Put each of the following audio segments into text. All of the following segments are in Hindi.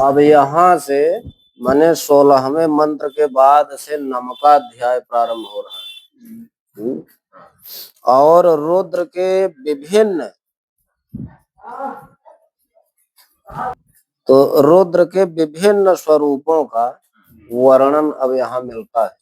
अब यहाँ से माने 16वें मंत्र के बाद से नम का अध्याय प्रारंभ हो रहा है। और रुद्र के विभिन्न स्वरूपों का वर्णन अब यहाँ मिलता है।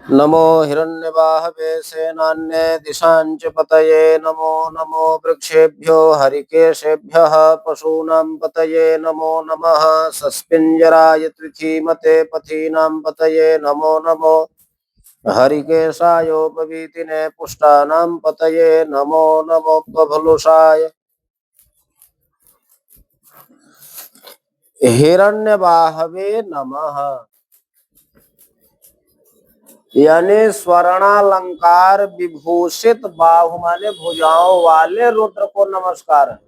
नमो हिरण्यवाहवे सेनान्ये दिशांच पतये नमो नमो वृक्षेभ्यो हरिकेशेभ्यः पशूनां पतये नमो नमः सस्पिञ्जराय त्रिखीमते पथीनां पतये नमो नमो हरिकेशायोपवीतिने पुष्टानां पतये नमो नमो बभलुषाय हिरण्यवाहवे नमः। यानी स्वर्णालंकार विभूषित बाहु माने भुजाओं वाले रुद्र को नमस्कार है।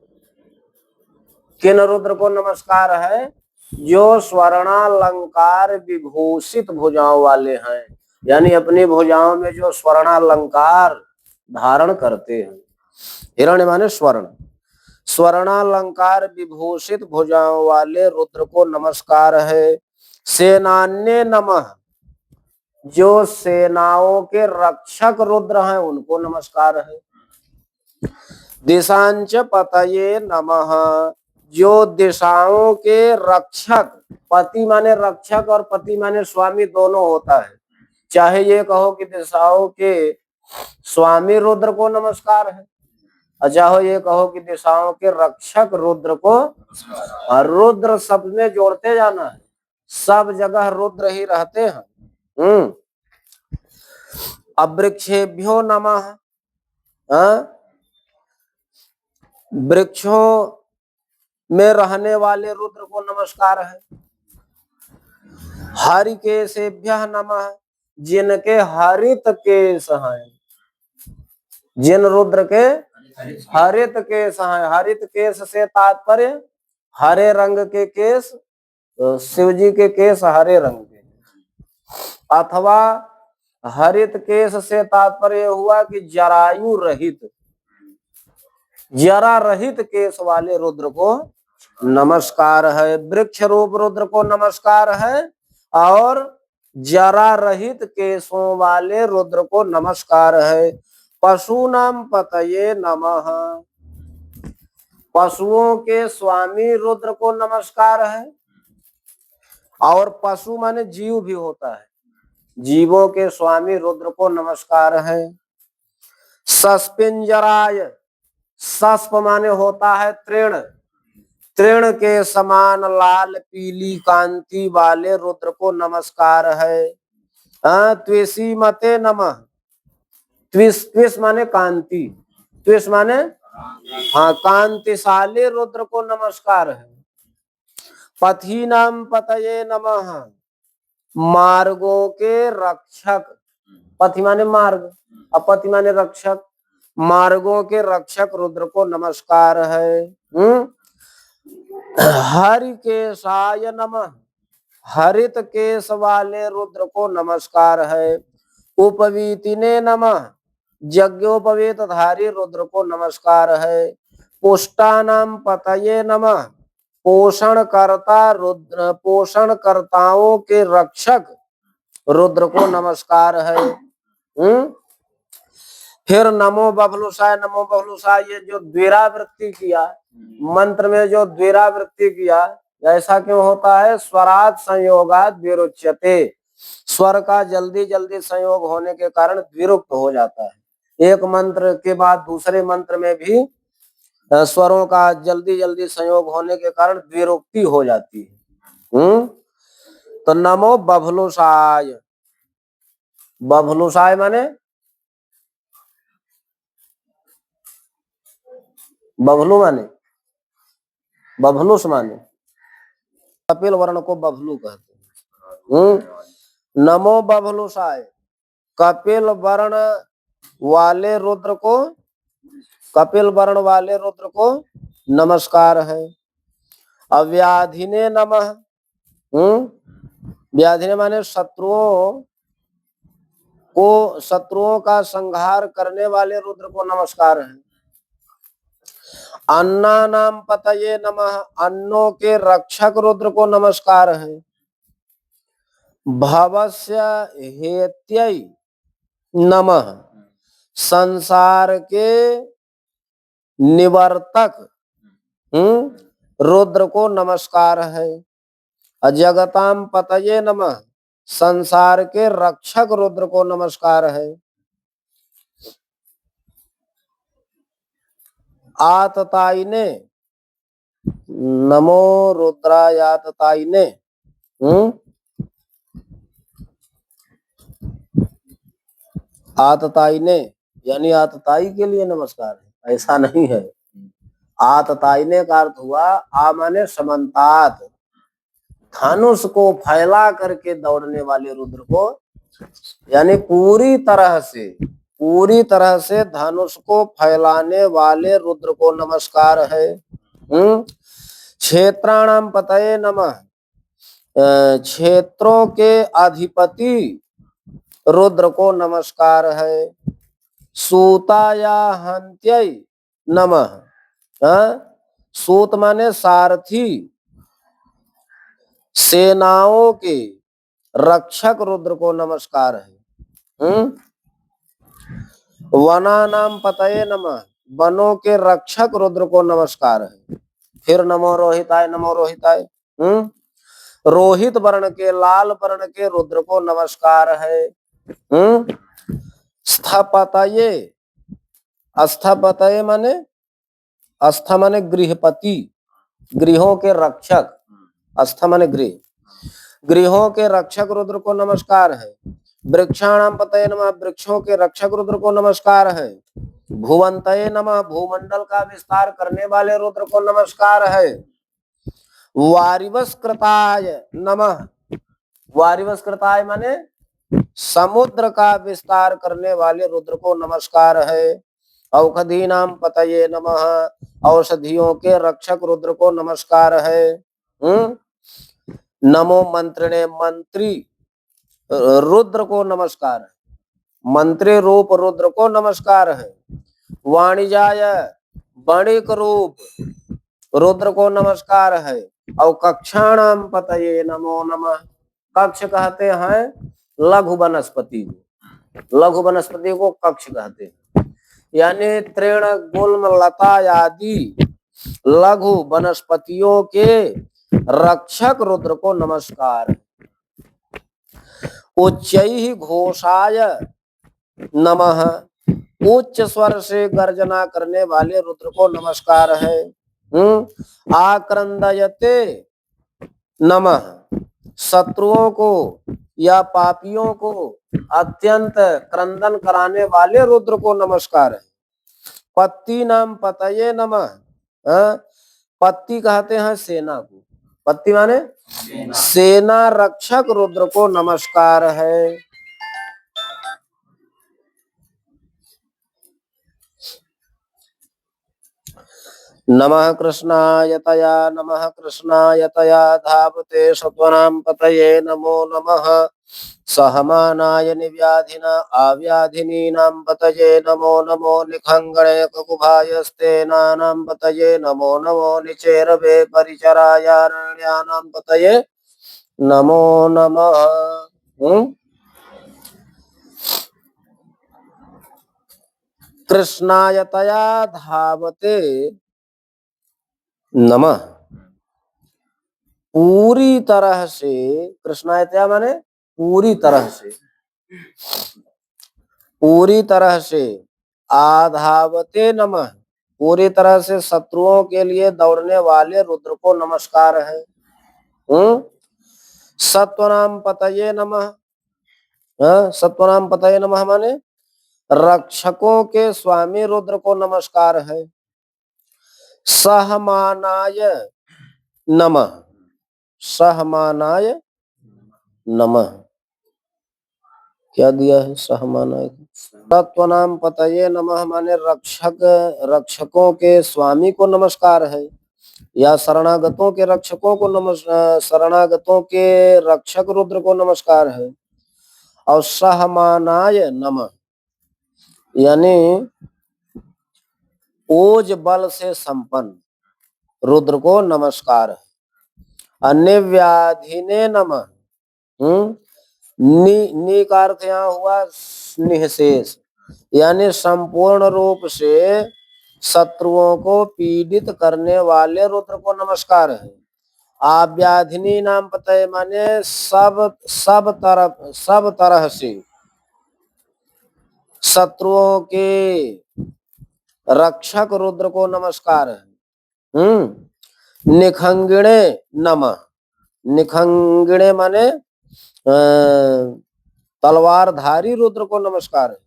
किन रुद्र को नमस्कार है? जो स्वर्णालंकार विभूषित भुजाओं वाले हैं, यानी अपनी भुजाओं में जो स्वर्णालंकार धारण करते हैं। हिरण्य माने स्वर्ण, स्वर्णालंकार विभूषित भुजाओं वाले रुद्र को नमस्कार है। सेनान्ये नमः, जो सेनाओं के रक्षक रुद्र हैं उनको नमस्कार है। दिशांच पतये नमः, जो दिशाओं के रक्षक, पति माने रक्षक और पति माने स्वामी दोनों होता है। चाहे ये कहो कि दिशाओं के स्वामी रुद्र को नमस्कार है, और चाहे ये कहो कि दिशाओं के रक्षक रुद्र को। और रुद्र शब्द में जोड़ते जाना है, सब जगह रुद्र ही रहते हैं। अब वृक्षेभ्यो नमः, वृक्षों में रहने वाले रुद्र को नमस्कार है। हरिकेशेभ्यः नमः, जिनके हरित केश हैं, जिन रुद्र के हरित केश हैं। हरित केश से तात्पर्य हरे रंग के केश, शिव जी के केश हरे रंग के, अथवा हरित केश से तात्पर्य हुआ कि जरायु रहित, जरा रहित केश वाले रुद्र को नमस्कार है। वृक्ष रूप रुद्र को नमस्कार है और जरा रहित केशों वाले रुद्र को नमस्कार है। पशूनां पतये नमः, पशुओं के स्वामी रुद्र को नमस्कार है। और पशु माने जीव भी होता है, जीवों के स्वामी रुद्र को नमस्कार है। सस्पिंजराय, सस्प माने होता है तृण, तृण के समान लाल पीली कांति वाले रुद्र को नमस्कार है। त्विषी मते नमः, त्विष माने कांति, त्विष माने कांतिशाली रुद्र को नमस्कार है। पथीनां पतये नमः, मार्गों के रक्षक, पथि माने मार्ग, अपति माने रक्षक, मार्गों के रक्षक रुद्र को नमस्कार है। हरिकेशाय नमः, हरित केश वाले रुद्र को नमस्कार है। उपवीतिने नमः, यज्ञोपवीतधारी रुद्र को नमस्कार है। पुष्टानां पतये नमः, पोषण करता रुद्र, पोषण कर्ताओं के रक्षक रुद्र को नमस्कार है। फिर नमो बभलुषाय, नमो बभलुषाय, ये जो द्विरावृत्ति किया मंत्र में, जो द्विरावृत्ति किया, ऐसा क्यों होता है? स्वरात् संयोगात् द्विरुच्यते, स्वर का जल्दी जल्दी संयोग होने के कारण द्विरुक्त हो जाता है। एक मंत्र के बाद दूसरे मंत्र में भी स्वरों का जल्दी जल्दी संयोग होने के कारण द्विरुक्ति हो जाती है। तो नमो बभलुषाय, बभलुषाय माने बभलू माने बभलुष माने कपिल वर्ण को बभलू कहते हैं। नमो बभलुषाय, कपिल वर्ण वाले रुद्र को, कपिल वर्ण वाले रुद्र को नमस्कार है। अव्याधिने नमः, व्याधिने माने शत्रुओं को, शत्रुओं का संहार करने वाले रुद्र को नमस्कार है। अन्नानाम पतये नमः, अन्नों के रक्षक रुद्र को नमस्कार है। भवस्य हेत्यै नमः, संसार के निवर्तक रुद्र को नमस्कार है। अजगताम पतये नमः, संसार के रक्षक रुद्र को नमस्कार है। आतताइने नमो रुद्रायातताइने, आतताइने यानी आतताई के लिए नमस्कार है, ऐसा नहीं है। आतताइने का अर्थ हुआ आ माने समन्तात, धनुष को फैला करके दौड़ने वाले रुद्र को, यानी पूरी तरह से धनुष को फैलाने वाले रुद्र को नमस्कार है। क्षेत्राणाम पतये नमः, क्षेत्रों के अधिपति रुद्र को नमस्कार है। सूताया हंत्यै नमः, सूत माने सारथी, सेनाओं के रक्षक रुद्र को नमस्कार है। वनानाम पतये नमः, वनों के रक्षक रुद्र को नमस्कार है। फिर नमो रोहिताय, नमो रोहिताय। रोहित वर्ण के, लाल वर्ण के रुद्र को नमस्कार है। स्थपतये, स्थपतये माने, अस्थ माने गृहपति, गृहों के रक्षक, अस्थ माने गृह, गृहों के रक्षक रुद्र को नमस्कार है। वृक्षाणाम पतये नमः, वृक्षों के रक्षक रुद्र को नमस्कार है। भुवंतये नमः, भूमंडल का विस्तार करने वाले रुद्र को नमस्कार है। वारिवस्कृताय नमः, वारिवस्कृताय माने समुद्र का विस्तार करने वाले रुद्र को नमस्कार है। औषधीनाम पतये नमः, औषधियों के रक्षक रुद्र को नमस्कार है। नमो मंत्रिणे, मंत्री रुद्र को नमस्कार है, मंत्री रूप रुद्र को नमस्कार है। वाणिजाय, वणिक रूप रुद्र को नमस्कार है। और कक्षाणाम पतये नमो नमः, कक्ष कहते हैं लघु वनस्पति को, लघु वनस्पति को कक्ष कहते हैं, यानी तृण गुल्म लता आदि लघु वनस्पतियों के रक्षक रुद्र को नमस्कार। उच्चैः घोषाय नमः, उच्च स्वर से गर्जना करने वाले रुद्र को नमस्कार है। आक्रंदयते नमः, शत्रुओं को या पापियों को अत्यंत क्रंदन कराने वाले रुद्र को नमस्कार है। पत्ती नाम पतये नमः, पत्ती कहते हैं सेना को, पत्ती माने सेना रक्षक रुद्र को नमस्कार है। नमः कृष्णाय तया, नमः कृष्णाय तया धावते सत्वनाम पतये नमो नमः। सहमानाय निव्याधिना आव्याधिनीनां पतये नमो नमो। निखंगणे ककुभायस्तेनानां पतये नमो नमो। निचेरवे परिचरायारण्यानां पतये नमो नमः। कृष्णाय तया धावते नमः, पूरी तरह से, कृष्णायतया माने पूरी तरह से, पूरी तरह से। आधावते नमः, पूरी तरह से शत्रुओं के लिए दौड़ने वाले रुद्र को नमस्कार है। सत्वनाम पतये नमः, सत्वनाम पतये नमः माने रक्षकों के स्वामी रुद्र को नमस्कार है। सहमानाय नमः, सहमानाय नमः, क्या दिया है सहमानाय? तत्वनाम पतये नमः माने रक्षकों के स्वामी को नमस्कार है, या शरणागतों के रक्षकों को शरणागतों के रक्षक रुद्र को नमस्कार है। और सहमानाय नमः यानी ओज बल से संपन्न रुद्र को नमस्कार है। अन्य व्याधिने नमः। नी का अर्थ यहाँ हुआ निःशेष, यानी संपूर्ण रूप से शत्रुओं को पीड़ित करने वाले रुद्र को नमस्कार है। आव्याधिनी नाम पतये माने सब तरह से शत्रुओं के रक्षक रुद्र को नमस्कार है। निखंगिणे नमः। निखंगिणे माने तलवारधारी रुद्र को नमस्कार है।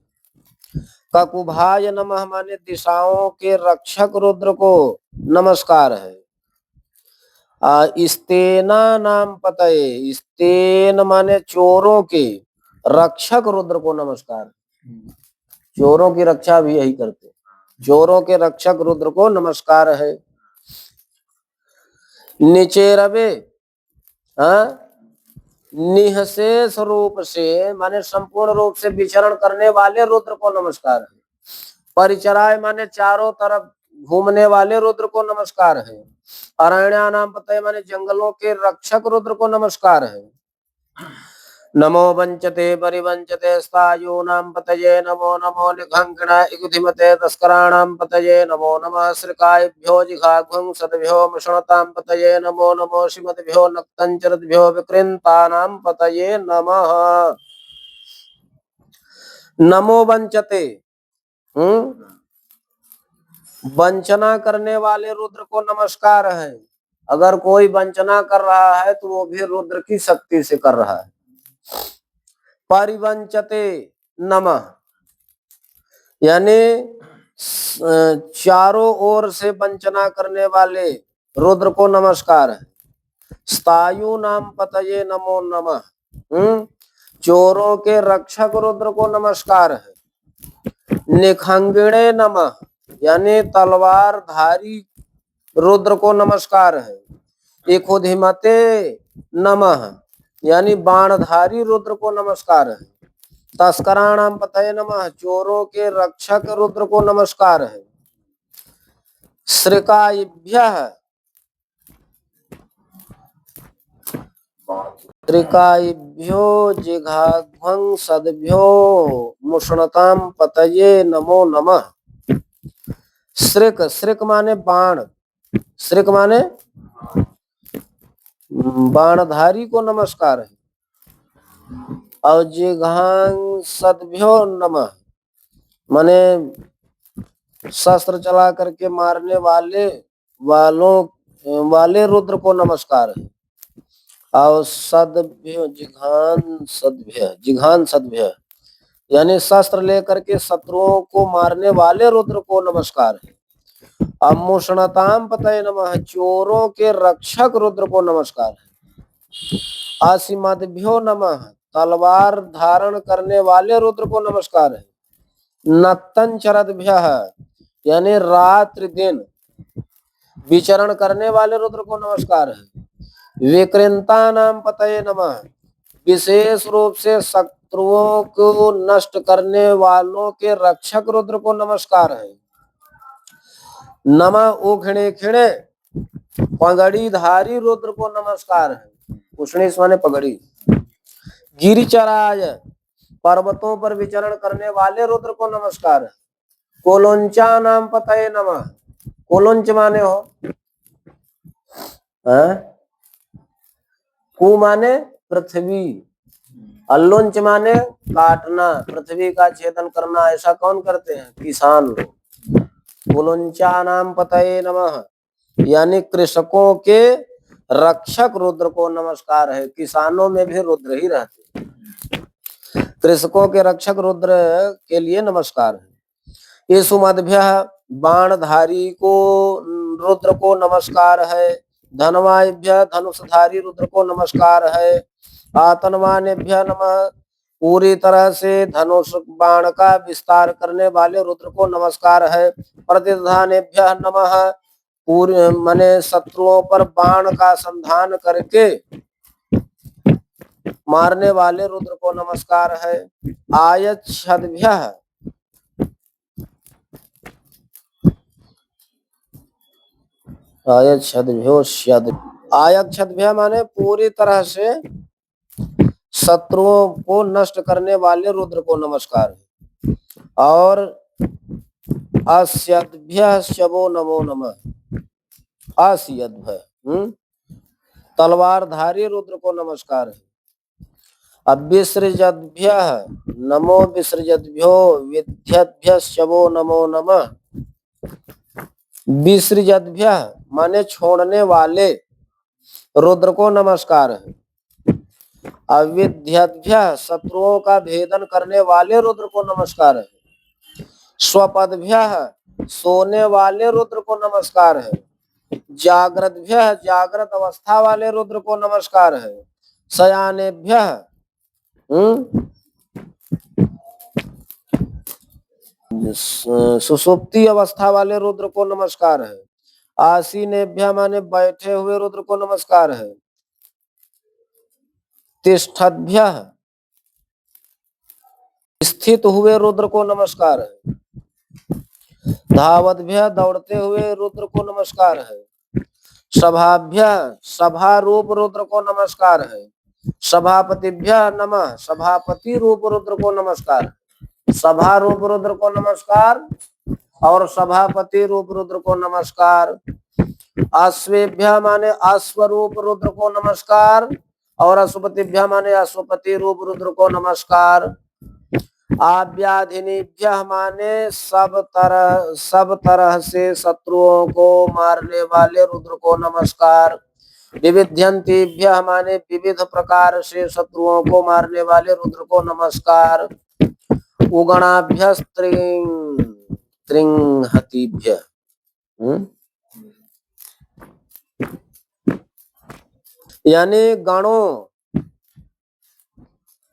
ककुभाय नमः माने दिशाओं के रक्षक रुद्र को नमस्कार है। स्तेना नाम पतये, स्तेन माने चोरों के रक्षक रुद्र को नमस्कार। चोरों की रक्षा भी यही करते, चोरों के रक्षक रुद्र को नमस्कार है। निचेरवे निःशेष रूप से माने संपूर्ण रूप से विचरण करने वाले रुद्र को नमस्कार है। परिचराय माने चारों तरफ घूमने वाले रुद्र को नमस्कार है। अरण्या नाम पतये माने जंगलों के रक्षक रुद्र को नमस्कार है। नमो वंचते परिवंचते स्थायो नाम पतये नमो नमो निखंगिण इगुधिमते तस्कराणाम पतये नमो नमः श्रीकायभ्यो जिघाघ्वं सद्भ्यो मुषणताम पतये नमो नमो श्रीमद्भ्यो नक्तंचरद्भ्यो विकृन्तानाम पतये नमः। नमो वंचते, वंचना करने वाले रुद्र को नमस्कार है। अगर कोई वंचना कर रहा है तो वो भी रुद्र की शक्ति से कर रहा है। परिवंचते नमः यानी चारों ओर से वंचना करने वाले रुद्र को नमस्कार है। स्थायु नाम पतये नमो नमः चोरों के रक्षक रुद्र को नमस्कार है। निखंगिणे नमः यानी तलवारधारी रुद्र को नमस्कार है। एकोधिमते नमः यानी बाणधारी रुद्र को नमस्कार है। तस्कराणाम पतये नमः चोरों के रक्षक रुद्र को नमस्कार है। श्रीकायभ्यः त्रिकायभ्यो जिघाघ्वं सद्भ्यो मुषणताम पतये नमो नमः। श्रिक, श्रिक माने बाण, श्रिक माने बाणधारी को नमस्कार है। और जिघां सद्भ्यो नमः माने शस्त्र चला करके मारने वाले रुद्र को नमस्कार है। और सद्भ्यो जिघान सद्भ्य यानी शस्त्र लेकर के शत्रुओं को मारने वाले रुद्र को नमस्कार है। अमुषणताम पतये नमः चोरों के रक्षक रुद्र को नमस्कार है। असीमद्भ्यो नमः तलवार धारण करने वाले रुद्र को नमस्कार है। नक्तंचरद्भ्यः यानी रात्रि दिन विचरण करने वाले रुद्र को नमस्कार है। विकृन्ता नाम पतये नमः विशेष रूप से शत्रुओं को नष्ट करने वालों के रक्षक रुद्र को नमस्कार है। नमः उखिणे खिणे पगड़ीधारी रुद्र को नमस्कार है। उष्णीस माने पगड़ी। गिरिचराय पर्वतों पर विचरण करने वाले रुद्र को नमस्कार है। कोलोंचा नाम पतये नमः कोलोंच माने हो कु माने पृथ्वी, अल्लोंच माने काटना, पृथ्वी का छेदन करना। ऐसा कौन करते हैं? किसान लोग। कुलंचा नाम पतये नमः यानी कृषकों के रक्षक रुद्र को नमस्कार है। किसानों में भी रुद्र ही रहते हैं। कृषकों के रक्षक रुद्र के लिए नमस्कार है। येषुमद्भ्यः बाणधारी को रुद्र को नमस्कार है। धनवायभ्यः धनुषधारी रुद्र को नमस्कार है। आतनवानेभ्यः नमः पूरी तरह से धनुष बाण का विस्तार करने वाले रुद्र को नमस्कार है। प्रतिधानेभ्यः नमः पूरे माने शत्रुओं पर बाण का संधान करके मारने वाले रुद्र को नमस्कार है। आयच्छद्भ्यः आयच्छद्भ्यो स्यद्। आयच्छद्भ्य माने पूरी तरह से शत्रुओं को नष्ट करने वाले रुद्र को नमस्कार है। और अस्यद्भ्य शवो नमो नमः। अस्यद्भ्य तलवारधारी रुद्र को नमस्कार है। अब विसृजद्भ्य नमो विसृजद्भ्यो विद्यद्भ्य शवो नमो नमः। विसृजद्भ्य माने छोड़ने वाले रुद्र को नमस्कार है। अविद्यद्भ्य शत्रुओं का भेदन करने वाले रुद्र को नमस्कार है। स्वपदभ्य सोने वाले रुद्र को नमस्कार है। जागृतभ्य जागृत अवस्था वाले रुद्र को नमस्कार है। शयानेभ्य सुषुप्ति अवस्था वाले रुद्र को नमस्कार है। आसीनेभ्य माने बैठे हुए रुद्र को नमस्कार है। तिष्ठद्भ्य स्थित हुए रुद्र को नमस्कार है। धावद्भ्य दौड़ते हुए रुद्र को नमस्कार है। सभाभ्य सभा रूप रुद्र को नमस्कार है। सभापतिभ्य नमः सभापति रूप रुद्र को नमस्कार। सभा रूप रुद्र को नमस्कार और सभापति रूप रुद्र को नमस्कार। अश्वेभ्य माने अश्वरूप रुद्र को नमस्कार और अश्वपतिभ्य माने अश्वपति रूप रुद्र को नमस्कार। आव्याधिनीभ्य माने सब तरह से शत्रुओं को मारने वाले रुद्र को नमस्कार। विविध्यंतीभ्य माने विविध प्रकार से शत्रुओं को मारने वाले रुद्र को नमस्कार। उगणाभ्य त्रिंहतीभ्य यानी गणों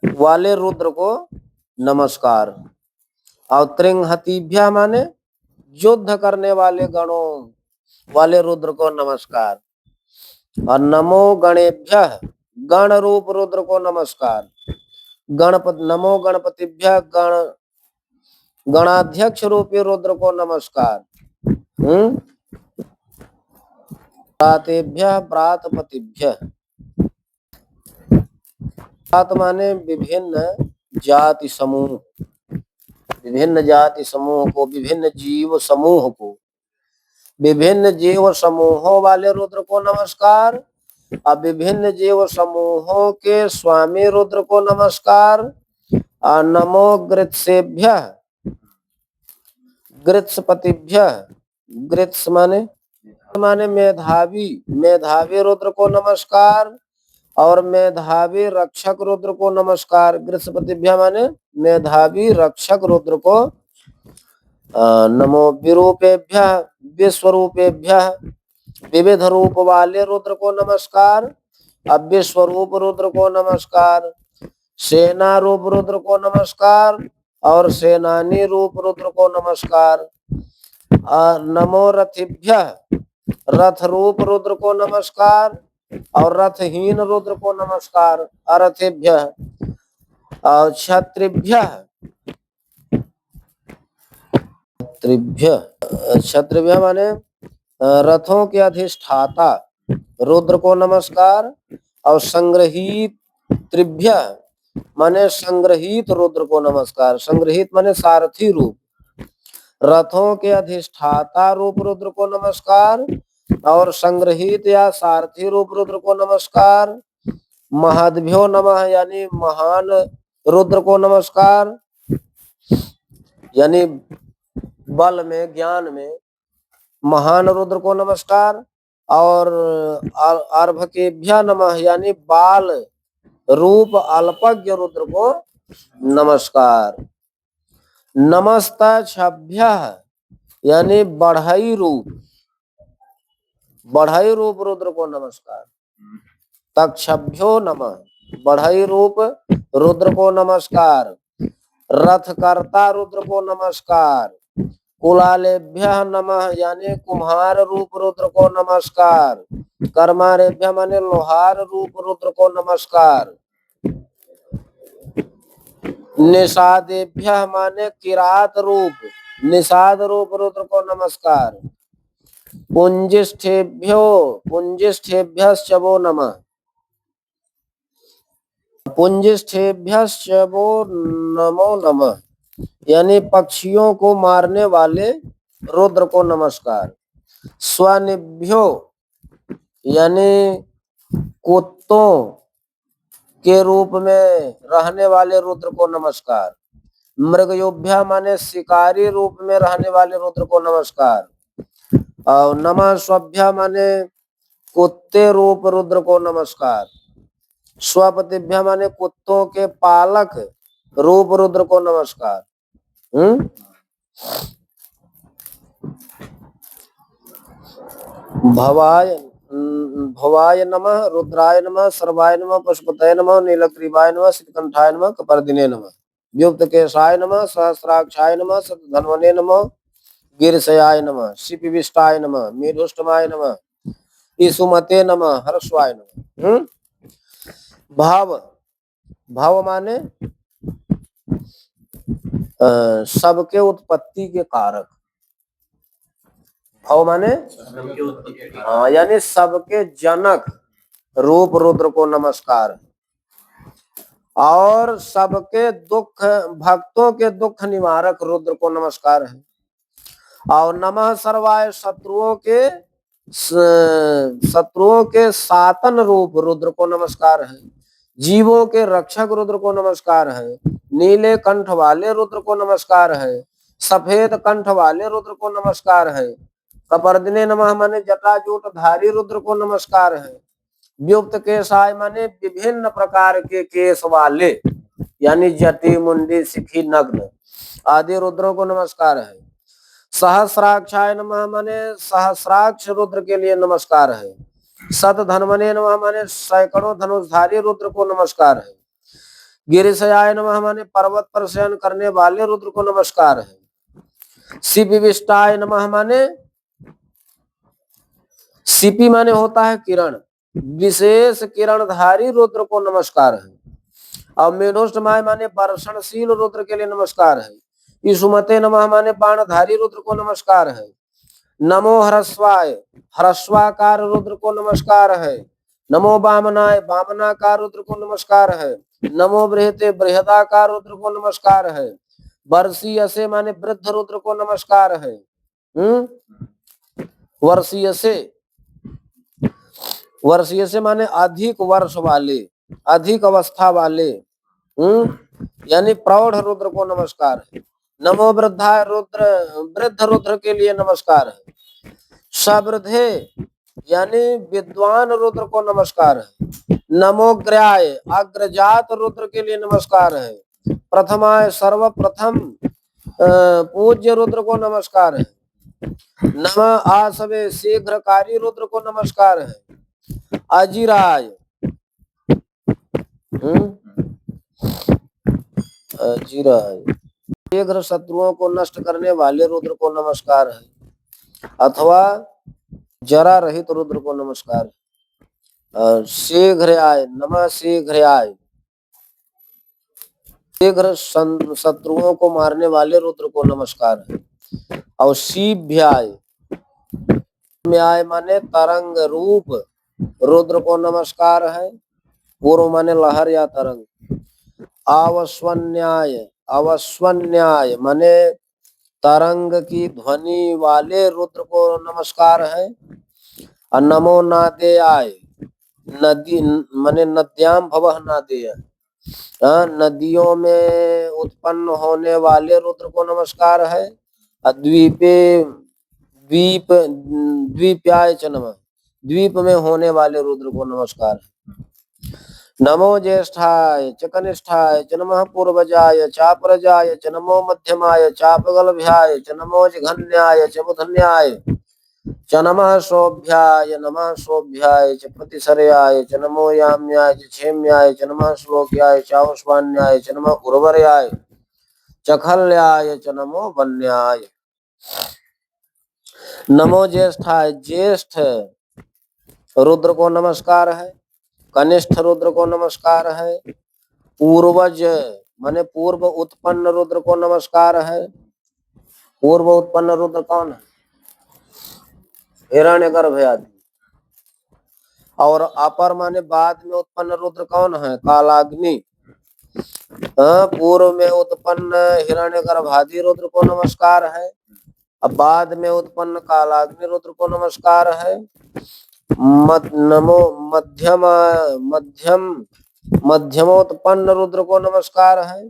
वाले रुद्र को नमस्कार। और त्रिंहतीभ्य माने युद्ध करने वाले गणों वाले रुद्र को नमस्कार। और नमो गणेभ्य गण रूप रुद्र को नमस्कार। नमो गणपतिभ्य गणाध्यक्ष रूपी रुद्र को नमस्कार। प्रातेभ्य प्रातपतिभ्य प्रात माने विभिन्न जाति समूह, विभिन्न जाति समूह को, विभिन्न जीव समूह को, विभिन्न जीव समूहों वाले रुद्र को नमस्कार। अब विभिन्न जीव समूहों के स्वामी रुद्र को नमस्कार। नमो गृत्सेभ्य गृत्सपतिभ्य गृत्स माने मेधावी रुद्र को नमस्कार और मेधावी रक्षक रुद्र को नमस्कार। गृत्सपतिभ्य माने मेधावी रक्षक रुद्र को। नमो विरूपेभ्य विश्वरूपेभ्य विविध रूप वाले रुद्र को नमस्कार। अब विश्वरूप रुद्र को नमस्कार। सेना रूप रुद्र को नमस्कार और सेनानी रूप रुद्र को नमस्कार। नमो रथिभ्य रथ रूप रुद्र को नमस्कार और रथहीन रुद्र को नमस्कार। अरथेभ्य और क्षत्रिभ्य क्षत्रिभ्य माने रथों के अधिष्ठाता रुद्र को नमस्कार। और संग्रहित त्रिभ्य माने संग्रहित रुद्र को नमस्कार। संग्रहित माने सारथी रूप, रथों के अधिष्ठाता रूप रुद्र को नमस्कार और संग्रहित या सारथी रूप रुद्र को नमस्कार। महद्भ्यो नमः यानी महान रुद्र को नमस्कार, यानी बल में ज्ञान में महान रुद्र को नमस्कार। और अर्भकेभ्य नमः यानी बाल रूप अल्पज्ञ रुद्र को नमस्कार। नमस्तच्छभ्य यानी बढ़ई रूप रुद्र को नमस्कार। तक्षभ्यो नमः बढ़ई रूप रुद्र को नमस्कार। रथकर्ता रुद्र को नमस्कार। कुलालेभ्य नमः यानी कुम्हार रूप रुद्र को नमस्कार। कर्मारेभ्य माने लोहार रूप रुद्र को नमस्कार। निषादेभ्य माने किरात रूप निषाद रूप रुद्र को नमस्कार। पुंजिष्ठेभ्यश्च वो नमः। पुंजिष्ठेभ्यश्च वो नमो नमः, यानी पक्षियों को मारने वाले रुद्र को नमस्कार। स्वनिभ्यो यानी कुत्तों के रूप में रहने वाले रुद्र को नमस्कार। मृगयोभ्या माने शिकारी रूप में रहने वाले रुद्र को नमस्कार। और नमः स्वभ्या माने कुत्ते रूप रुद्र को नमस्कार। स्वपतिभ्या माने कुत्तों के पालक रूप रुद्र को नमस्कार। भवाय नमः, रुद्राय नमः, सर्वाय नमः, पशुपतये नमः, नीलग्रीवाय नमः, शीतकंठाय नमः, कपर्दिने नमः, व्युक्तकेशाय नमः, सहस्राक्षाय नमः, शतधन्वने नमः, गिरिशयाय नमः, शिपिविष्टाय नमः, मेरुष्टमाय नमः, ईसुमते नमः, हर्षवाय नमः। भाव, भाव माने सबके उत्पत्ति के कारक। भाव माने यानी सबके जनक रूप रुद्र को नमस्कार। और सबके दुख, भक्तों के दुख निवारक रुद्र को नमस्कार है। और नमः सर्वाय, शत्रुओं के सातन रूप रुद्र को नमस्कार है। जीवों के रक्षक रुद्र को नमस्कार है। नीले कंठ वाले रुद्र को नमस्कार है। सफेद कंठ वाले रुद्र को नमस्कार है। कपर्दिने नमः माने जटाजूट धारी रुद्र को नमस्कार है। व्युक्त केशाय माने विभिन्न प्रकार के केश वाले, यानी जटी, मुंडी, सिखी, नग्न आदि रुद्रों को नमस्कार है। सहस्राक्षाय नमः माने सहस्राक्ष रुद्र के लिए नमस्कार है। शतधन्वने नमः माने सैकड़ों धनुषधारी रुद्र को नमस्कार है। गिरिशयाय नमः माने पर्वत पर शयन करने वाले रुद्र को नमस्कार है। शिपिविष्टाय नमः माने, शिपि माने होता है किरण, विशेष किरणधारी रुद्र को नमस्कार है। और मेढोष्टमाय माने वर्षणशील रुद्र के लिए नमस्कार है। ईसुमते नमः माने बाणधारी रुद्र को नमस्कार है। नमो हरस्वाय, हरस्वाकार रुद्र को नमस्कार है। नमो वामनाय, वामनाकार रुद्र को नमस्कार है। नमो बृहते, बृहदाकार रुद्र को नमस्कार है। वर्षीयसे माने वृद्ध रुद्र को नमस्कार है। वर्षीयसे, वर्षीयसे माने अधिक वर्ष वाले, अधिक अवस्था वाले, यानी प्रौढ़ रुद्र को नमस्कार है। नमो वृद्धाय रुद्र, वृद्ध रुद्र के लिए नमस्कार है। सवृद्धे यानी विद्वान रुद्र को नमस्कार है। नमोग्र्याय, अग्रजात रुद्र के लिए नमस्कार है। प्रथमाय, सर्वप्रथम पूज्य रुद्र को नमस्कार है। नमः आसवे, शीघ्रकारी रुद्र को नमस्कार है। अजिराय, अजिराय शीघ्र शत्रुओं को नष्ट करने वाले रुद्र को नमस्कार है, अथवा जरा रहित रुद्र को नमस्कार है। शीघ्राय, नमः शीघ्राय, शीघ्र शत्रुओं को मारने वाले रुद्र को नमस्कार है। और शीभ्याय, म्याय माने तरंग रूप रुद्र को नमस्कार है। पूर्व माने लहर या तरंग। आवस्वन्याय, अवस्वन्याय माने तरंग की ध्वनि वाले रुद्र को नमस्कार है। और नमो नादेयाय, नदी माने नद्याम भवः नादेय, नदियों में उत्पन्न होने वाले रुद्र को नमस्कार है। द्वीपे, द्वीप, द्वीप्याय च नमः, द्वीप में होने वाले रुद्र को नमस्कार है। नमो ज्येष्ठाय च कनिष्ठाय च नमः पूर्वजाय चापरजाय च नमो मध्यमाय चापगलभ्याय च नमो जघन्याय च बुधन्याय च नमः शोभ्याय, नमः शोभ्याय च प्रतिसर्याय च नमो याम्याय च क्षेम्याय च नमः श्लोक्याय चावस्वान्याय च नमः उर्वरयाय च खल्याय च नमो वन्याय। नमो ज्येष्ठाय, ज्येष्ठ रुद्र को नमस्कार है। कनिष्ठ रुद्र को नमस्कार है। पूर्वज माने पूर्व उत्पन्न रुद्र को नमस्कार है। पूर्व उत्पन्न रुद्र कौन है? हिरण्यगर्भ आदि। और अपर माने बाद में उत्पन्न रुद्र कौन है? कालाग्नि। पूर्व में उत्पन्न हिरण्यगर्भ आदि रुद्र को नमस्कार है। अब बाद में उत्पन्न कालाग्नि रुद्र को नमस्कार है। नमो मध्यम मध्यम मध्यमोत्पन्न रुद्र को नमस्कार है।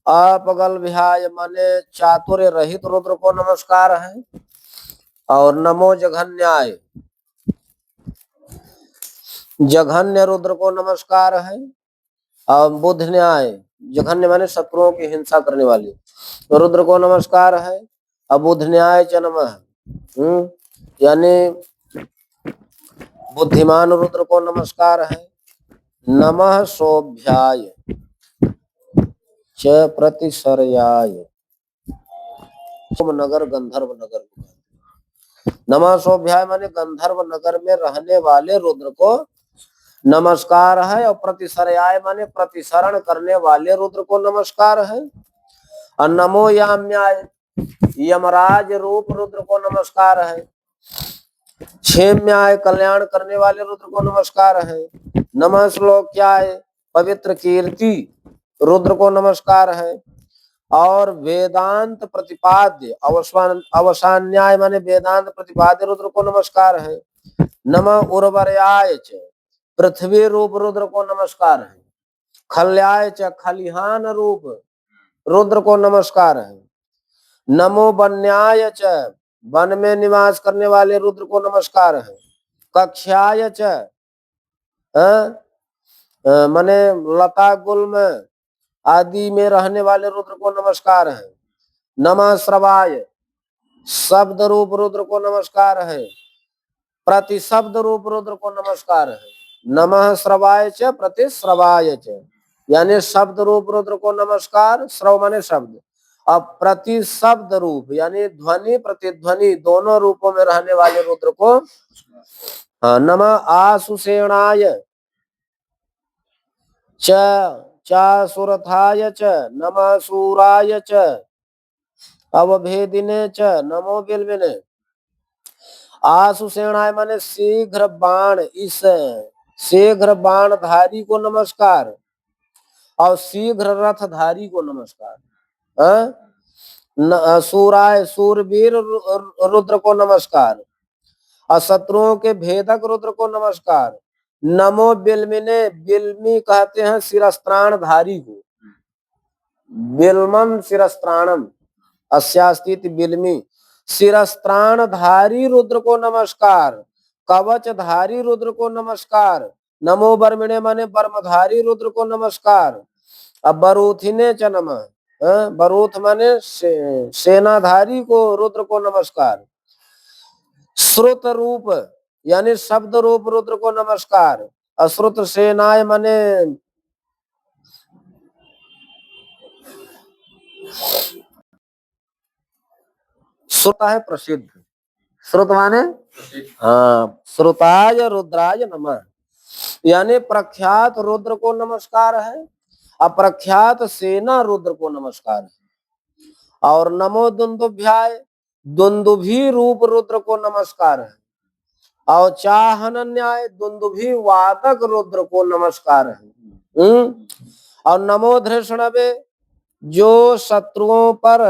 अपगल विहाय माने चातुर्य रहित रुद्र को नमस्कार है। और नमो जघन्याय जघन्य रुद्र को नमस्कार है। और बुध न्याय जघन्य माने शत्रुओं की हिंसा करने वाले रुद्र को नमस्कार है। अबुध न्याय च नमः यानी बुद्धिमान रुद्र को नमस्कार है। नमः सौभ्याय च प्रतिसर्याय नगर गंधर्व नगर। नमः सौभ्याय माने गंधर्व नगर में रहने वाले रुद्र को नमस्कार है। और प्रतिसर्याय माने प्रतिसरण करने वाले रुद्र को नमस्कार है। और नमो याम्याय यमराज रूप रुद्र को नमस्कार है। क्षेम्याय कल्याण करने वाले रुद्र को नमस्कार है। नमः श्लोक्याय पवित्र कीर्ति रुद्र को नमस्कार है। और वेदांत प्रतिपाद्य अवसान्याय माने वेदांत प्रतिपाद्य रुद्र को नमस्कार है। नमः उर्वरयाय च पृथ्वी रूप रुद्र को नमस्कार है। खल्याय च खलिहान रूप रुद्र को नमस्कार है। नमो वन्याय च वन में निवास करने वाले रुद्र को नमस्कार है। कक्षाय च माने लता गुल्म आदि में रहने वाले रुद्र को नमस्कार है। नमः श्रवाय शब्द रूप रुद्र को नमस्कार है। प्रतिशब्द रूप रुद्र को नमस्कार है। नमः श्रवाय च प्रतिश्रवाय च यानी शब्द रूप रुद्र को नमस्कार। श्रव माने शब्द। अब प्रतिशब्द रूप यानी ध्वनि प्रतिध्वनि दोनों रूपों में रहने वाले रुद्र को नमः आसुसेणाय चासुरथाय च नमः सूराय च अवभेदिने च नमो बिल्विने। आसुसेणाय माने शीघ्र बाण इस शीघ्र बाणधारी को नमस्कार। और शीघ्र रथधारी को नमस्कार। सूराय सूरवीर रुद्र को नमस्कार। और शत्रुओं के भेदक रुद्र को नमस्कार। नमो बिल्मिने बिल्मी कहते हैं शिरस्त्राणधारी को। बिल्मम शिरस्त्राणम अस्यास्तित बिल्मी शिरस्त्राणधारी रुद्र को नमस्कार। कवचधारी रुद्र को नमस्कार। नमो बर्मिणे माने बर्मधारी रुद्र को नमस्कार। अब बरूथिने च नमः बरूथ माने सेनाधारी को रुद्र को नमस्कार। श्रुत रूप यानी शब्द रूप रुद्र को नमस्कार। अश्रुत सेनाय माने श्रुता है प्रसिद्ध। श्रुत माने श्रुताय रुद्राय नमः यानी प्रख्यात रुद्र को नमस्कार है। अप्रख्यात सेना रुद्र को नमस्कार है। और नमो दुंदुभ्याय दुंदुभी रूप रुद्र को नमस्कार है। और चाहन न्याय दुंदुभी वादक रुद्र को नमस्कार है। और नमो धृष्णवे जो शत्रुओं पर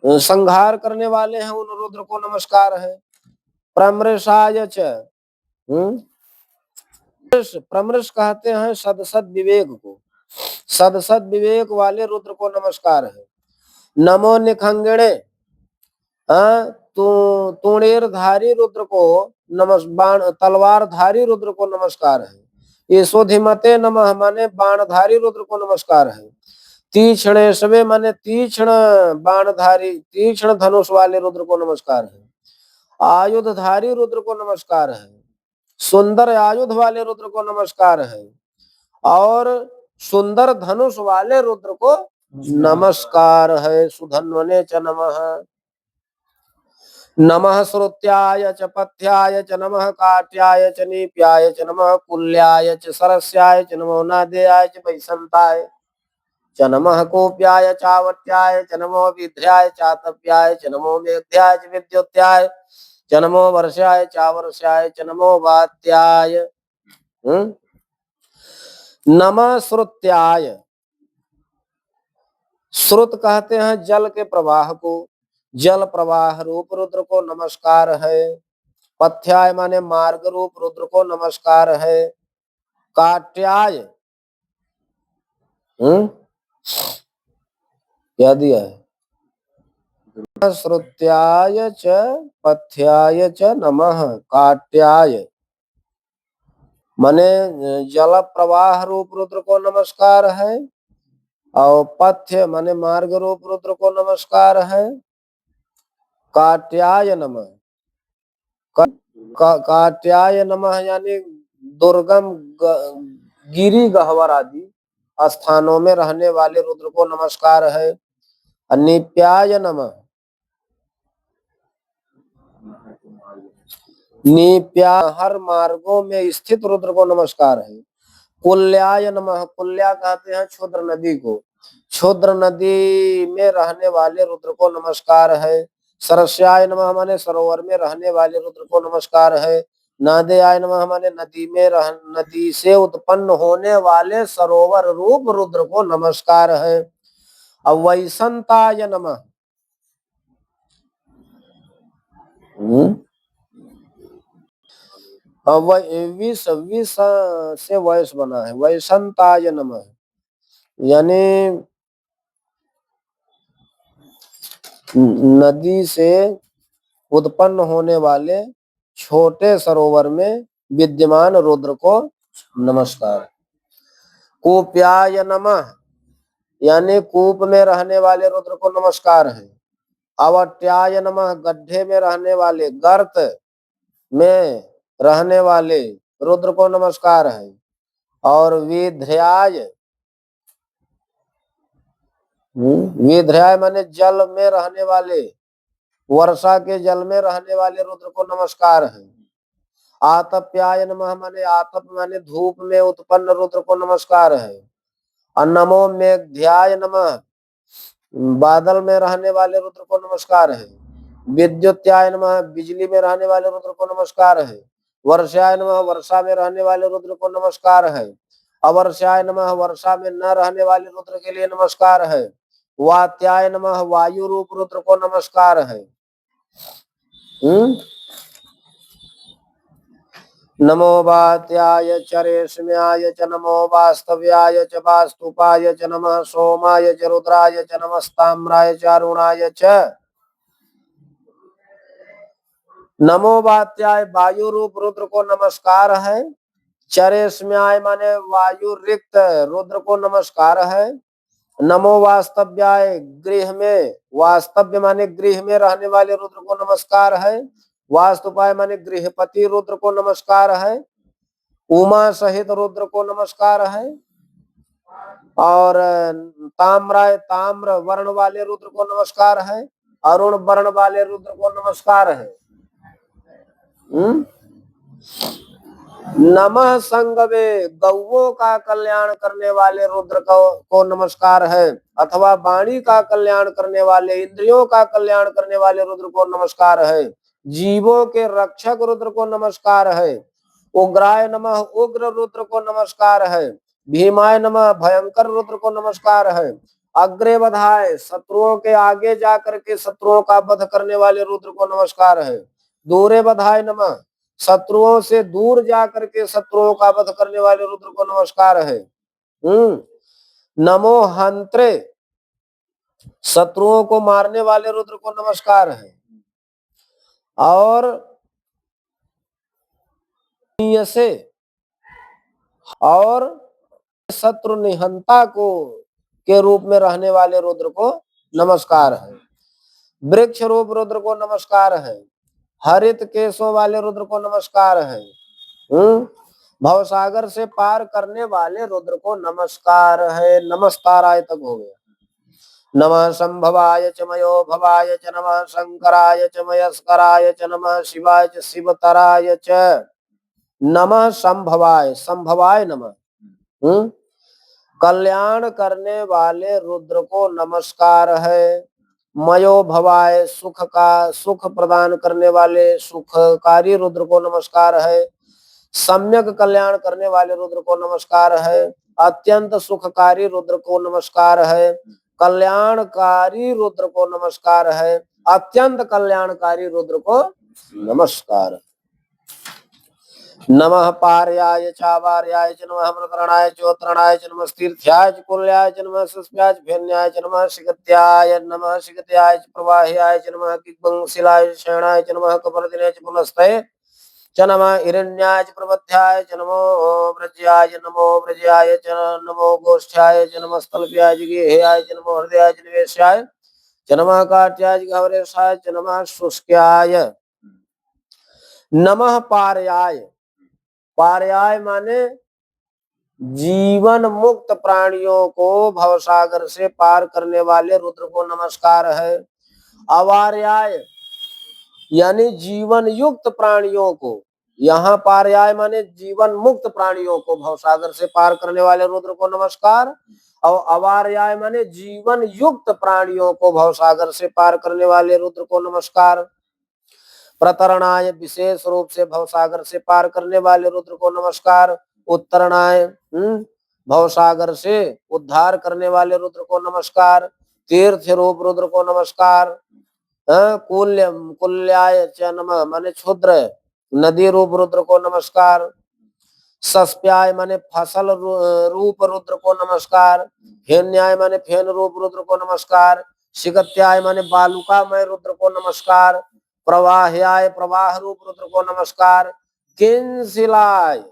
संहार करने वाले हैं उन रुद्र को नमस्कार है। प्रमृषाय च प्रमृष कहते हैं सदसद विवेक को। सदसद विवेक वाले रुद्र को नमस्कार है। नमो निखंगणे तुणेर धारी रुद्र को बाण तलवार धारी रुद्र को नमस्कार है। यशोधिमते नमः माने बाणधारी रुद्र को नमस्कार है। तीक्ष्णेशवे माने तीक्ष्ण बाणधारी तीक्ष्ण धनुष वाले रुद्र को नमस्कार है। आयुधधारी रुद्र को नमस्कार है। सुंदर आयुध वाले रुद्र को नमस्कार है। और सुंदर धनुष वाले रुद्र को नमस्कार है। सुधन्वने च नमः। नमः श्रुत्याय च पथ्याय च नमः काट्याय च नीप्याय च नमः कुल्याय च सरस्याय च नमो नादेयाय च वैसंताय च नमः कोप्याय चावट्याय च नमो विद्र्याय चातप्याय च नमो मेघ्याय च विद्युत्याय च नमो वर्षाय चावर्षाय च नमो वात्याय। नमः श्रुत्याय, श्रुत कहते हैं जल के प्रवाह को, जल प्रवाह रूप रुद्र को नमस्कार है। पथ्याय माने मार्ग रूप रुद्र को नमस्कार है। काट्याय क्या दिया है? श्रुत्याय च पथ्याय च नमः काट्याय माने जल प्रवाह रूप रुद्र को नमस्कार है, और पथ्य माने मार्ग रूप रुद्र को नमस्कार है। काट्याय नमः, काट्याय नमः यानी दुर्गम गिरी गह्वर आदि स्थानों में रहने वाले रुद्र को नमस्कार है। निप्याय नमः, निप्या हर मार्गों में स्थित रुद्र को नमस्कार है। कुल्याय नमः, कुल्या कहते हैं क्षुद्र नदी को, क्षुद्र नदी में रहने वाले रुद्र को नमस्कार है। सरस्याय नमः माने सरोवर में रहने वाले रुद्र को नमस्कार है। नादयाय नमः माने नदी से उत्पन्न होने वाले सरोवर रूप रुद्र को नमस्कार है। अवैसंताय नमः, विष विष से वैस बना है। वैसंताय नमः यानी नदी से उत्पन्न होने वाले छोटे सरोवर में विद्यमान रुद्र को नमस्कार। कूप्याय नमः यानी कूप में रहने वाले रुद्र को नमस्कार है। अवट्याय नमः गड्ढे में रहने वाले, गर्त में रहने वाले रुद्र को नमस्कार है। और विध्र्याय, विध्र्याय माने जल में रहने वाले, वर्षा के जल में रहने वाले रुद्र को नमस्कार है। आतप्याय नमः माने आतप माने धूप में उत्पन्न रुद्र को नमस्कार है। नमो मेघ्याय नमः बादल में रहने वाले रुद्र को नमस्कार है। विद्युत्याय नमः बिजली में रहने वाले रुद्र को नमस्कार है। वर्षाय नमः वर्षा में रहने वाले रुद्र को नमस्कार है। अवर्षाय नमः वर्षा में न रहने वाले रुद्र के लिए नमस्कार है। वात्याय नमः वायु रूप रुद्र को नमस्कार है। नमो वात्याय च रेशम्याय च नमो वास्तव्याय च वास्तुपाय च नमः सोमाय च रुद्राय च नमस्ताम्राय च अरुणाय च। नमो वात्याय वायु रूप रुद्र को नमस्कार है। चरेशम्याय माने वायु रिक्त रुद्र को नमस्कार है। नमो वास्तव्याय गृह में, वास्तव्य माने गृह में रहने वाले रुद्र को नमस्कार है। वास्तुपाय माने गृहपति रुद्र को नमस्कार है। उमा सहित रुद्र को नमस्कार है। और ताम्राय ताम्र वर्ण वाले रुद्र को नमस्कार है। अरुण वर्ण वाले रुद्र को नमस्कार है। नमः संगवे गौओं का कल्याण करने वाले रुद्र को नमस्कार है, अथवा वाणी का कल्याण करने वाले, इंद्रियों का कल्याण करने वाले रुद्र को नमस्कार है। जीवों के रक्षक रुद्र को नमस्कार है। उग्राय नमः उग्र रुद्र को नमस्कार है। भीमाय नमः भयंकर रुद्र को नमस्कार है। अग्रे बधाय शत्रुओं के आगे जाकर के शत्रुओं का वध करने वाले रुद्र को नमस्कार है। दूरे बधाय नमः शत्रुओं से दूर जाकर के शत्रुओं का वध करने वाले रुद्र को नमस्कार है। नमो हंत्रे शत्रुओं को मारने वाले रुद्र को नमस्कार है। और से और शत्रु निहंता को के रूप में रहने वाले रुद्र को नमस्कार है। वृक्ष रूप रुद्र को नमस्कार है। हरित केशों वाले रुद्र को नमस्कार है। भवसागर से पार करने वाले रुद्र को नमस्कार है। नमस्काराय तक हो गया। नमः संभवाय च मयो भवाय च नमः शंकराय च मयस्कराय च नमः शिवाय च शिवतराय च नमः संभवाय, संभवाय नमः। कल्याण करने वाले रुद्र को नमस्कार है। मयो भवाय सुख प्रदान करने वाले सुखकारी रुद्र को नमस्कार है। सम्यक कल्याण करने वाले रुद्र को नमस्कार है। अत्यंत सुखकारी रुद्र को नमस्कार है। कल्याणकारी रुद्र को नमस्कार है। अत्यंत कल्याणकारी रुद्र को नमस्कार। नमः पार्याय चावार्याय च नमः मृतरणाय चोत्रणाय च नमः तीर्थ्याय च कुल्याय च नमः सुस्म्याय च भेन्याय च नमः शिखत्याय नमः शिखत्याय च प्रवाह्याय च नमः किग्बंशिलाय शयनाय च नमः कपर्दिने च पुलस्तये च नमः हिरण्याय च प्रबध्याय च नमो व्रज्याय च नमो गोष्ठ्याय च नमः स्थलप्याय च गेह्याय च नमो हृदयाय च निवेश्याय च नमः काट्याय च गहवरेशाय च नमः शुष्क्याय। नमः पार्याय, पार्याय माने जीवन मुक्त प्राणियों को भवसागर से पार करने वाले रुद्र को नमस्कार है। अवार्याय यानी जीवन युक्त प्राणियों को, यहाँ पार्याय माने जीवन मुक्त प्राणियों को भवसागर से पार करने वाले रुद्र को नमस्कार। और अवार्याय माने जीवन युक्त प्राणियों को भवसागर से पार करने वाले रुद्र को नमस्कार। प्रतरणाय विशेष रूप से भवसागर से पार करने वाले रुद्र को नमस्कार। उत्तरणाय भवसागर से उद्धार करने वाले रुद्र को नमस्कार। तीर्थ रूप रुद्र को नमस्कार। कुल्याय च नमः माने क्षुद्र नदी रूप रुद्र को नमस्कार। सस्प्याय माने फसल रूप रुद्र को नमस्कार। फेन्याय माने फेन रूप रुद्र को नमस्कार। शिखत्याय माने बालुकामय रुद्र को नमस्कार। प्रवाह्याय प्रवाह रूप रुद्र को नमस्कार। किंशिलाय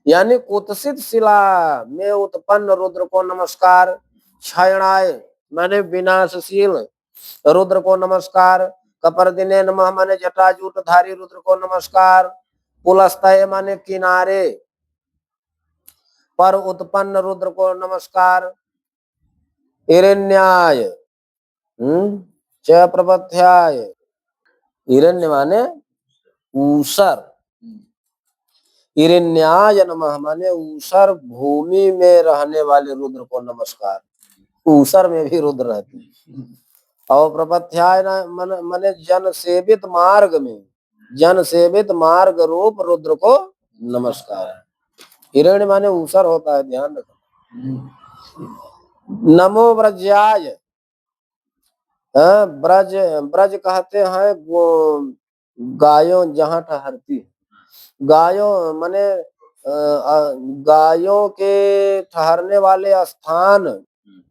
यानी कुत्सित शिला में उत्पन्न रुद्र को नमस्कार। क्षयणाय माने विनाशशील रुद्र को नमस्कार। कपर्दिने नमः माने जटाजूटधारी रुद्र को नमस्कार। पुलस्तये माने किनारे पर उत्पन्न रुद्र को नमस्कार। हिरण्याय च प्रबध्याय, हिरण्य माने ऊसर। हिरण्याय नमः माने ऊसर भूमि में रहने वाले रुद्र को नमस्कार। ऊसर में भी रुद्र रहते हैं। और प्रबध्याय माने जन सेवित मार्ग में, जन सेवित मार्ग रूप रुद्र को नमस्कार। हिरण्य माने ऊसर होता है, ध्यान रखो। नमो व्रज्याय, ब्रज ब्रज कहते हैं गायों जहाँ ठहरती है। गायों माने गायों के ठहरने वाले स्थान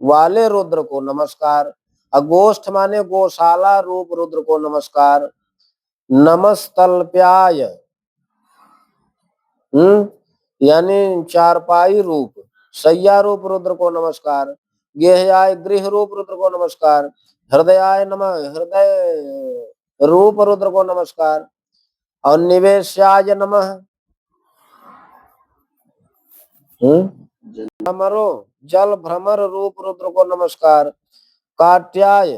वाले रुद्र को नमस्कार। अगोष्ठ माने गौशाला रूप रुद्र को नमस्कार। नमस्तल्प्याय यानी चारपाई रूप सैया रूप रुद्र को नमस्कार। गेह्याय गृह रूप रुद्र को नमस्कार। हृदयाय नमः हृदय रूप रुद्र को नमस्कार। और निवेश्याय नमः भ्रमरो जल भ्रमर रूप रुद्र को नमस्कार। काट्याय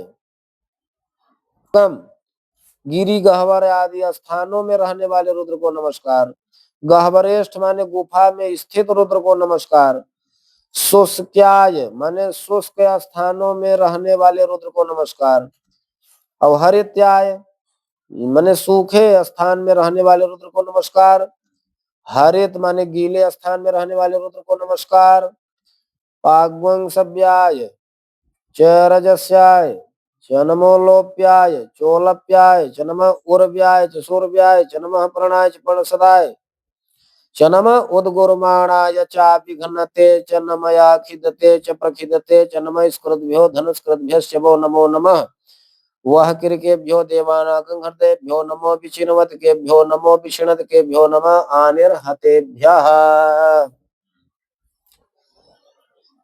गिरी गह्वर आदि स्थानों में रहने वाले रुद्र को नमस्कार। गह्वरेष्ठ माने गुफा में स्थित रुद्र को नमस्कार। शुष्क्याय माने शुष्क स्थानों में रहने वाले रुद्र को नमस्कार। और हरित्याय माने सूखे स्थान में रहने वाले रुद्र को नमस्कार। हरित माने गीले स्थान में रहने वाले रुद्र को नमस्कार। पाग्वंसव्याय च रजस्याय च नमो लोप्याय चोलप्याय च नमः उर्व्याय च सूर्व्याय च नमः प्रणाय च प्रणसदाय च नमः उद्गुर्माणाय चाभिघ्नते च नमया खिदते च प्रखिदते च नमः स्कृद्भ्यो धनुष्कृद्भ्यश्च वो नमो नमः। वह किरकेभ्यो देवानागंहृतेभ्यो नमो विचिन्वतकेभ्यो नमो विषिणतकेभ्यो नमः आनिर्हतेभ्यः।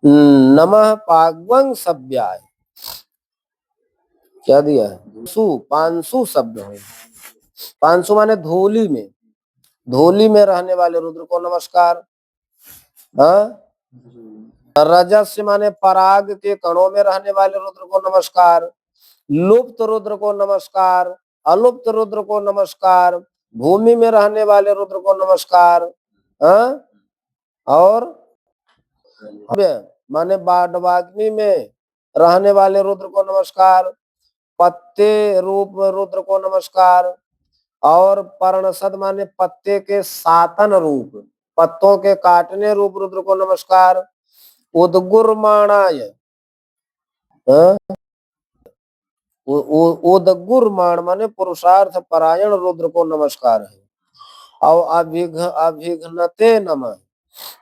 नमः पाग्वंसव्याय क्या दिया है? पांसु शब्द है। पांसु माने धूली में, धूली में रहने वाले रुद्र को नमस्कार। रजस माने पराग के कणों में रहने वाले रुद्र को नमस्कार। लुप्त रुद्र को नमस्कार। अलुप्त रुद्र को नमस्कार। भूमि में रहने वाले रुद्र को नमस्कार। और माने बाडवाग्नि में रहने वाले रुद्र को नमस्कार, पत्ते रूप रुद्र को नमस्कार, और पर्णसद माने पत्ते के सातन रूप, पत्तों के काटने रूप रुद्र को नमस्कार। उदगुरमाणाय, उदगुरमाण माने पुरुषार्थ परायण रुद्र को नमस्कार है। और अभिघ्नते नमः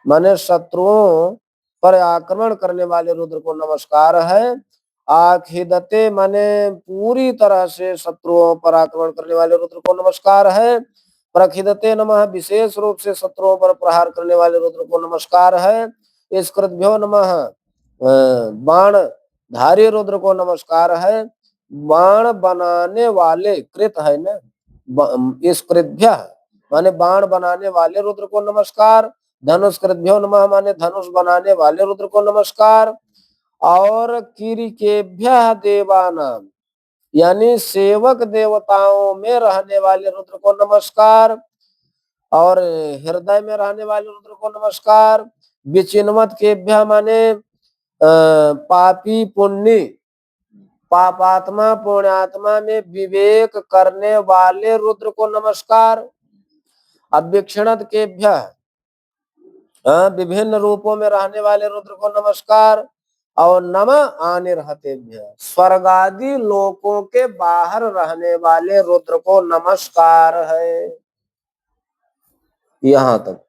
माने शत्रुओं पर आक्रमण करने वाले रुद्र को नमस्कार है। आखिदते माने पूरी तरह से शत्रुओं पर आक्रमण करने वाले रुद्र को नमस्कार है। प्रखिदते नमः विशेष रूप से शत्रुओं पर प्रहार करने वाले रुद्र को नमस्कार है। इस कृतभ्यो नमः बाण धारी रुद्र को नमस्कार है। बाण बनाने वाले कृत है ना, इस कृतभ्य माने बाण बनाने वाले रुद्र को नमस्कार। धनुष कृतभ्यो नमः माने धनुष बनाने वाले रुद्र को नमस्कार। और किरिकेभ्य देवानाम यानी सेवक देवताओं में रहने वाले रुद्र को नमस्कार। और हृदय में रहने वाले रुद्र को नमस्कार। विचिन्वत केभ्य माने पापी पुण्य, पापात्मा पुण्यात्मा में विवेक करने वाले रुद्र को नमस्कार। अभिक्षणत केभ्य विभिन्न रूपों में रहने वाले रुद्र को नमस्कार। और नमः आनिर्हतेभ्य स्वर्गादि लोकों के बाहर रहने वाले रुद्र को नमस्कार है। यहाँ तक।